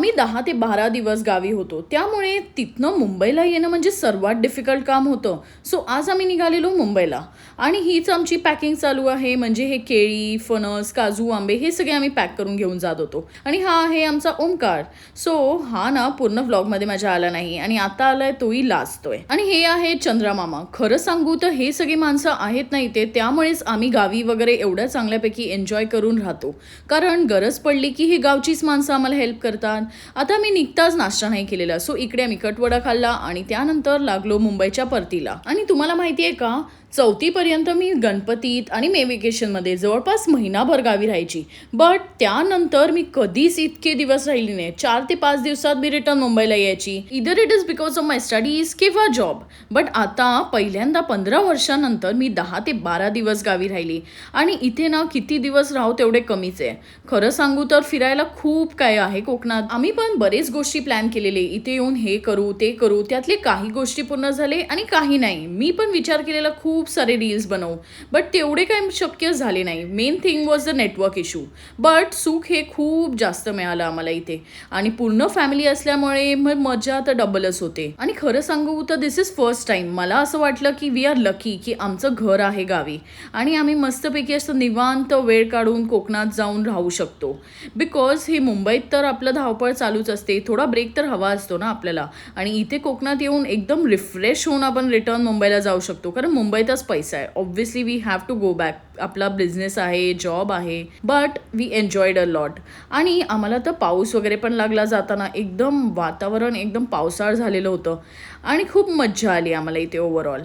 आम्ही 10 ते 12 दिवस गावी होतो, त्यामुळे तिथनं मुंबईला येणं म्हणजे सर्वात डिफिकल्ट काम होतं. सो आज आम्ही निघालेलो मुंबईला आणि हीच आमची पॅकिंग चालू आहे. म्हणजे हे केळी, फणस, काजू, आंबे हे सगळे आम्ही पॅक करून घेऊन जात होतो. आणि हा आहे आमचा ओमकार. सो हा ना पूर्ण व्लॉगमध्ये माझ्या आला नाही आणि आता आलाय तोही लाजतोय. आणि हे आहे चंद्रमामा. खरं सांगू तर हे सगळी माणसं आहेत ना इथे, त्यामुळेच आम्ही गावी वगैरे एवढ्या चांगल्यापैकी एन्जॉय करून राहतो. कारण गरज पडली की ही गावचीच माणसं आम्हाला हेल्प करतात. आता मी निघताच नाश्ता नाही केलेला, सो इकडे आम्ही कटवडा खाल्ला आणि त्यानंतर लागलो मुंबईच्या परतीला. आणि तुम्हाला माहिती आहे का, 4थीपर्यंत मी गणपतीत आणि मे वेकेशनमध्ये जवळपास महिनाभर गावी राहायची. बट त्यानंतर मी कधीच इतके दिवस राहिली नाही. 4 ते 5 दिवसात मी रिटर्न मुंबईला यायची. Either it is because of my studies किंवा जॉब. बट आता पहिल्यांदा 15 वर्षानंतर मी 10 ते 12 दिवस गावी राहिली. आणि इथे ना किती दिवस राहू तेवढे कमीच आहे. खरं सांगू तर फिरायला खूप काय आहे कोकणात. आम्ही पण बरेच गोष्टी प्लॅन केलेले, इथे येऊन हे करू ते करू. त्यातले काही गोष्टी पूर्ण झाले आणि काही नाही. मी पण विचार केलेला खूप सारे रील्स बनवू, बट तेवढे काही शक्य झाले नाही. Main thing was the network issue. But सुख हे खूप जास्त मिळालं आम्हाला इथे. आणि पूर्ण फॅमिली असल्यामुळे मजा तर डबलच होते. आणि खरं सांगू तर दिस इज फर्स्ट टाइम मला असं वाटलं की वी आर लकी की आमचं घर आहे गावी आणि आम्ही मस्तपैकी असं निवांत वेळ काढून कोकणात जाऊन राहू शकतो. बिकॉज हे मुंबईत तर आपलं धावपळ चालूच असते, थोडा ब्रेक तर हवा असतो ना आपल्याला. आणि इथे कोकणात येऊन एकदम रिफ्रेश होऊन आपण रिटर्न मुंबईला जाऊ शकतो. कारण मुंबईतच पैसा आहे. Obviously we have to go back. आपला बिझनेस आहे, जॉब आहे, but we enjoyed a lot. आणि आम्हाला तर पाऊस वगैरे पण लागला जाताना. एकदम वातावरण एकदम पावसाळ झालेलं होतं आणि खूप मज्जा आली आम्हाला इथे ओव्हरऑल.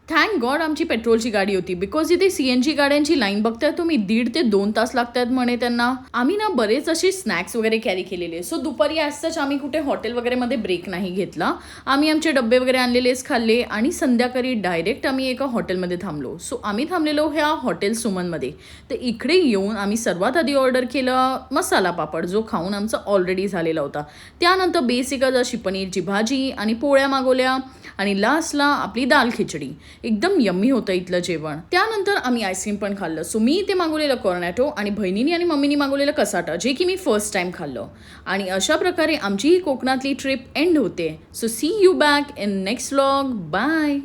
थँक गॉड आमची पेट्रोलची गाडी होती. बिकॉज इथे CNG गाड्यांची लाईन बघताय तुम्ही, 1.5 ते 2 तास लागतात म्हणे त्यांना. आम्ही ना बरेच असे स्नॅक्स वगैरे कॅरी केलेले. सो दुपारी ॲज आम्ही कुठे हॉटेल वगैरेमध्ये ब्रेक नाही घेतला. आम्ही आमचे डब्बे वगैरे आणलेलेच खाल्ले आणि संध्याकाळी डायरेक्ट आम्ही एका हॉटेलमध्ये थांबलो. सो आम्ही थांबलेलो ह्या हॉटेल सुमनमध्ये. तर इकडे येऊन आम्ही सर्वात आधी ऑर्डर केलं मसाला पापड, जो खाऊन आमचा ऑलरेडी झालेला होता. त्यानंतर बेसिकच अशी पनीरची भाजी आणि पोळ्या मागवल्या आणि लास्टला आपली दाल खिचडी. एकदम यम्मी होतं इथलं जेवण. त्यानंतर आम्ही आईस्क्रीम पण खाल्लं. सो मी ते मागवलेलं कॉर्नॅटो आणि बहिणीने आणि मम्मीनी मागवलेलं कसाटा, जे की मी फर्स्ट टाइम खाल्लं. आणि अशा प्रकारे आमची ही कोकणातली ट्रिप एंड होते. So see you back in next vlog. Bye.